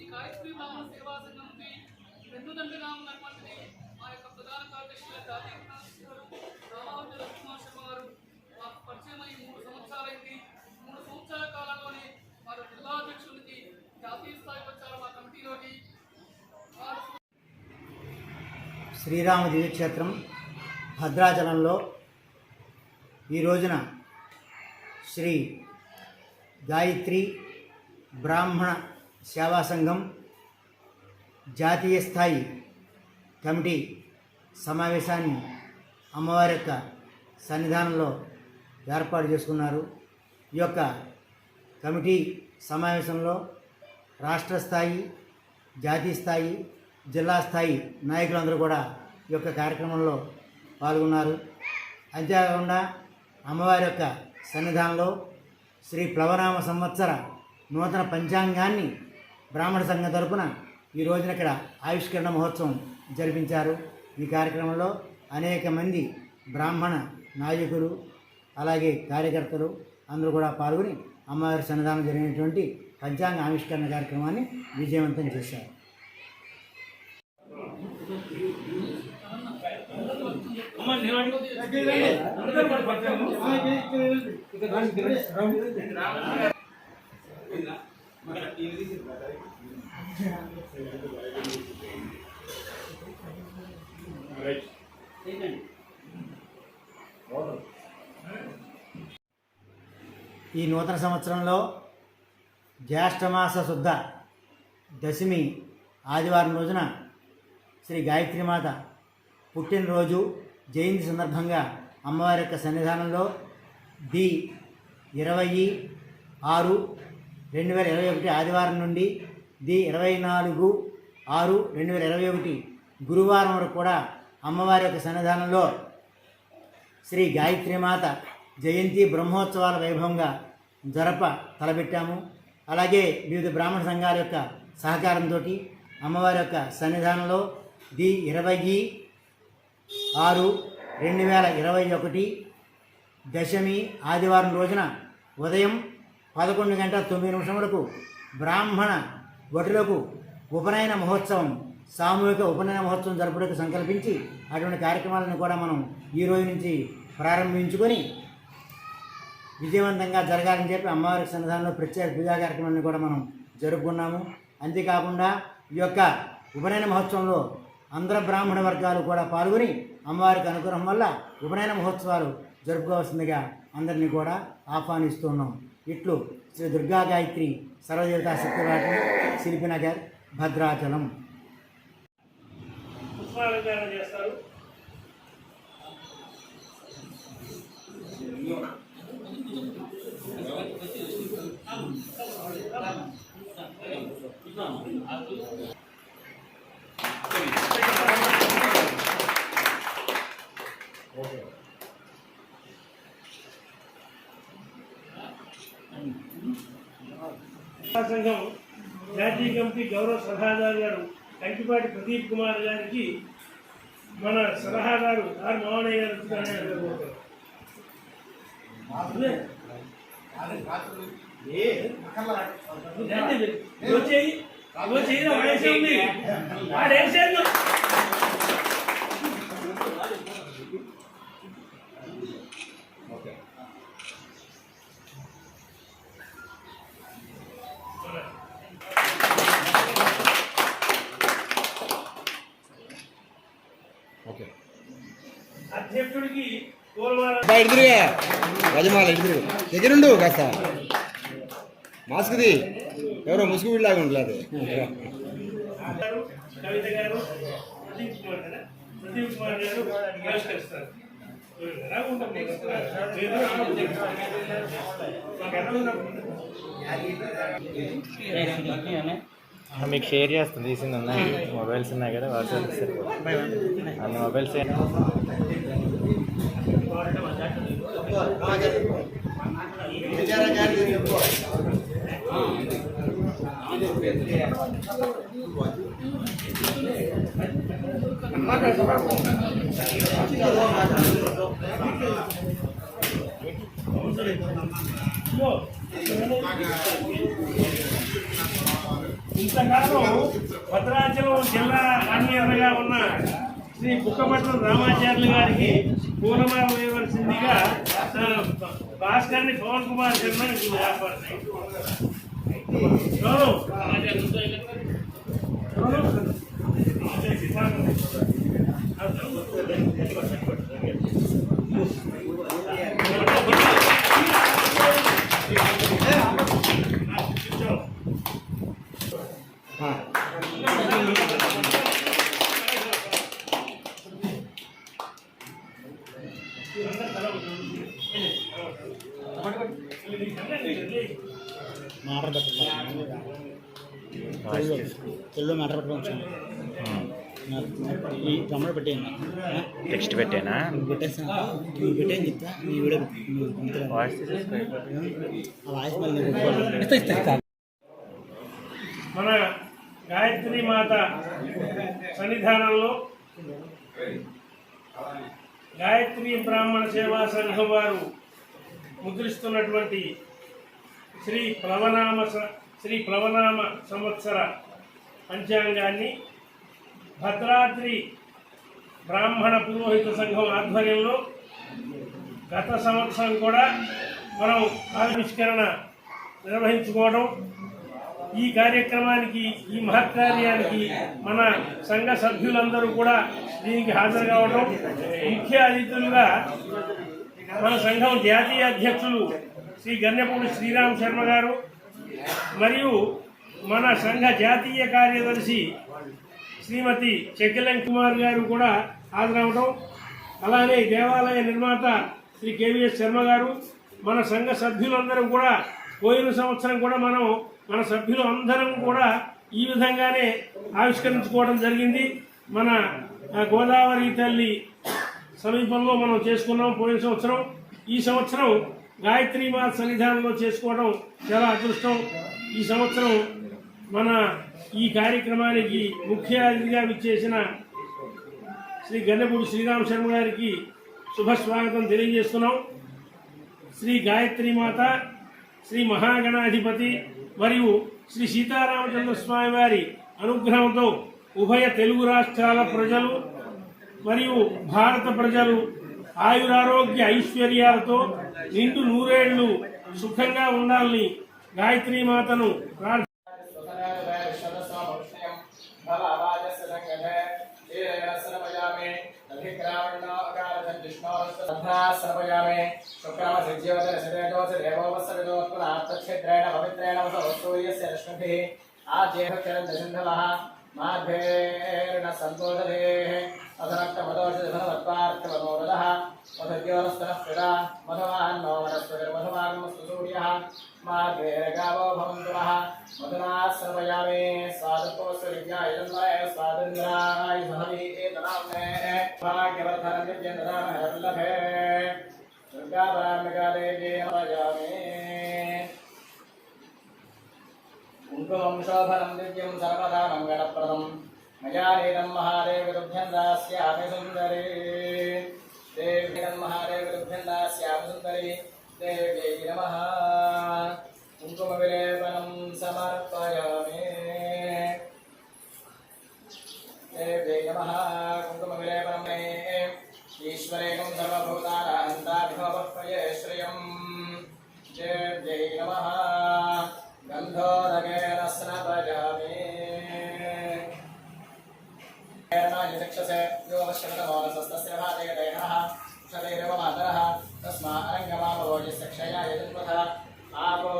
ఈ గాయత్రి బ్రాహ్మణ సేవా సంఘంకి వెన్నుదండగా ఉన్నటువంటి మా యొక్క ప్రధాన కార్యదర్శుల జాతీయ రామావతి లక్ష్మణ శర్మ గారు మాకు పరిచయమై 3 సంవత్సరాలైంది. 3 సంవత్సరాల కాలంలోనే వారు జిల్లా అధ్యక్షులకి జాతీయ స్థాయికి వచ్చారు. మా కమిటీలోకి శ్రీరామ దివ్యక్షేత్రం భద్రాచలంలో ఈ రోజున శ్రీ గాయత్రి బ్రాహ్మణ సేవా సంఘం జాతీయ స్థాయి కమిటీ సమావేశాన్ని అమ్మవారి యొక్క సన్నిధానంలో ఏర్పాటు చేసుకున్నారు. ఈ యొక్క కమిటీ సమావేశంలో రాష్ట్ర స్థాయి, జాతీయ స్థాయి, జిల్లా స్థాయి నాయకులందరూ కూడా ఈ యొక్క కార్యక్రమంలో పాల్గొన్నారు. అంతేకాకుండా అమ్మవారి యొక్క సన్నిధానంలో శ్రీ ప్లవనామ సంవత్సర నూతన పంచాంగాన్ని బ్రాహ్మణ సంఘం తరపున ఈ రోజున ఇక్కడ ఆవిష్కరణ మహోత్సవం జరిపించారు. ఈ కార్యక్రమంలో అనేక మంది బ్రాహ్మణ నాయకులు అలాగే కార్యకర్తలు అందరూ కూడా పాల్గొని అమ్మవారి సన్నిధానం జరిగినటువంటి పంచాంగ ఆవిష్కరణ కార్యక్రమాన్ని విజయవంతం చేశారు. ఈ నూతన సంవత్సరంలో జ్యేష్ఠమాస శుద్ధ దశమి ఆదివారం రోజున శ్రీ గాయత్రీమాత పుట్టినరోజు జయంతి సందర్భంగా అమ్మవారి యొక్క సన్నిధానంలో ది 20/6/2021 ఆదివారం నుండి ది 24/6/2021 గురువారం వరకు కూడా అమ్మవారి యొక్క సన్నిధానంలో శ్రీ గాయత్రీమాత జయంతి బ్రహ్మోత్సవాల వైభవంగా తలపెట్టాము. అలాగే వివిధ బ్రాహ్మణ సంఘాల యొక్క సహకారంతో అమ్మవారి యొక్క సన్నిధానంలో ది 20/6/2021 దశమి ఆదివారం రోజున ఉదయం 11:09 బ్రాహ్మణ వటులకు ఉపనయన మహోత్సవం, సామూహిక ఉపనయన మహోత్సవం జరుపుటకు సంకల్పించి అటువంటి కార్యక్రమాలను కూడా మనం ఈ రోజు నుంచి ప్రారంభించుకొని విజయవంతంగా జరగాలని చెప్పి అమ్మవారి సన్నిధానంలో ప్రత్యేక పూజా కార్యక్రమాలను కూడా మనం జరుపుకున్నాము. అంతేకాకుండా ఈ యొక్క ఉపనయన మహోత్సవంలో అందర బ్రాహ్మణ వర్గాలు కూడా పాల్గొని అమ్మవారికి అనుగ్రహం వల్ల ఉపనయన మహోత్సవాలు జరుపుకోవాల్సిందిగా అందరినీ కూడా ఆహ్వానిస్తున్నాం. ఇట్లు శ్రీ దుర్గా గాయత్రి సర్వదేవతా శక్తివాటి, శిల్పినగర్, భద్రాచలం. సంఘం జాతీయ కమిటీ గౌరవ సలహాదారు గారు కంకిపాటి ప్రదీప్ కుమార్ గారికి మన సలహాదారు ఆర్ మోహనయ్య గారు అధ్యక్షుడికి గజమాల ఎదురు దగ్గరుండు కాస్త మాస్క్ది ఎవరో ముసుగు వీళ్ళలాగా ఉండలేదు. కవిత గారు, ప్రదీప్ కుమార్ గారు ఆవిష్కరిస్తారు. మీకు షేర్ చేస్తుంది, తీసింది ఉన్నాయి, మొబైల్స్ ఉన్నాయి కదా, వాట్సాప్ అన్ని మొబైల్స్. ఇంతకాలం భద్రాచలం జిల్లా కన్వీనర్గా ఉన్న శ్రీ బుక్కపట్నం రామాచార్యులు గారికి పూలమాల వేయవలసిందిగా భాస్కర్ని పవన్ కుమార్ శర్మ తెలుగులో మ్యాటర్ పెట్టుకోవచ్చు ఈ తమ్ముడు పెట్టేయండి టెక్స్ట్ పెట్టానా పెట్టేస్తాను నువ్వు పెట్టేని చెప్తా నీ వీడియో వాయిస్ మన గాయత్రి మాత సన్నిధానంలో గాయత్రి బ్రాహ్మణ సేవా సంఘం వారు ముద్రిస్తున్నటువంటి శ్రీ ప్లవనామ సంవత్సర పంచాంగాన్ని భద్రాద్రి బ్రాహ్మణ పురోహిత సంఘం ఆధ్వర్యంలో గత సంవత్సరం కూడా మనం ఆవిష్కరణ నిర్వహించుకోవడం, ఈ కార్యక్రమానికి ఈ మహత్కార్యానికి మన సంఘ సభ్యులందరూ కూడా దీనికి హాజరు కావడం, ముఖ్య అతిథులుగా మన సంఘం జాతీయ అధ్యక్షులు శ్రీ గన్నెపూడి శ్రీరామ్ శర్మ గారు మరియు మన సంఘ జాతీయ కార్యదర్శి శ్రీమతి చెక్కిలం కుమార్ గారు కూడా హాజరవడం, అలానే దేవాలయ నిర్మాత శ్రీ కేవీఎస్ శర్మ గారు, మన సంఘ సభ్యులందరూ కూడా పోయిన సంవత్సరం కూడా మన సభ్యులు అందరం కూడా ఈ విధంగానే ఆవిష్కరించుకోవడం జరిగింది. మన గోదావరి తల్లి సమీపంలో మనం చేసుకున్నాం పోయిన సంవత్సరం. ఈ సంవత్సరం గాయత్రి మాత సన్నిధానంలో చేసుకోవడం చాలా అదృష్టం. ఈ సంవత్సరం మన ఈ కార్యక్రమానికి ముఖ్య అతిథిగా విచ్చేసిన శ్రీ గన్నెపూడి శ్రీరామ్ శర్మ గారికి శుభస్వాగతం తెలియజేస్తున్నాం. శ్రీ గాయత్రి మాత, శ్రీ మహాగణాధిపతి మరియు శ్రీ సీతారామచంద్ర స్వామి వారి అనుగ్రహంతో ఉభయ తెలుగు రాష్ట్రాల ప్రజలు మరియు భారత ప్రజలు ఆయురారోగ్య ఐశ్వర్యాలతో నిండు నూరేళ్లు సుఖంగా ఉండాలని గాయత్రి మాతను माध्वेर्न सन्तोषदेः अधनक्तमदोषधनवत्वार्थमनोरथः मधुद्योनस्तनः पिता मधुमान्नो वनस्पतिर्मधुमागमस्तु सूर्यः माध्वेर्गावो भवन्तु नः मधुना सर्वयामे स्वादुपोऽस्विद्याय जन्माय स्वादुन्द्राय सहवी एतनाम्ने भाग्यवर्धनं नित्यं ददामः वल्लभे दुर्गापराम्बिका देवी नमयामि कुङ्कुमं शोभनं दिव्यं सर्वदा मङ्गलप्रदं मया नीतं महादेवरुभ्यं दास्यामि सुन्दरी देव्यं महादेवरुभ्यं दास्यामि सुन्दरी देव्यै नमः कुङ्कुमविलेपनं समर्पयामि देव्यै नमः कुङ्कुमविलेपनं मे ईश्वरेणं सर्वभूतानान्ताभिभवः श्रियं देव्यै नमः गन्धोदकेन स्नापयामि चक्षसे योगश्रवणमोनसस्तस्य भातयदेहः क्षतैरव मातरः तस्मा अरङ्गमामभोजस्य क्षयाय जन्मतः आपो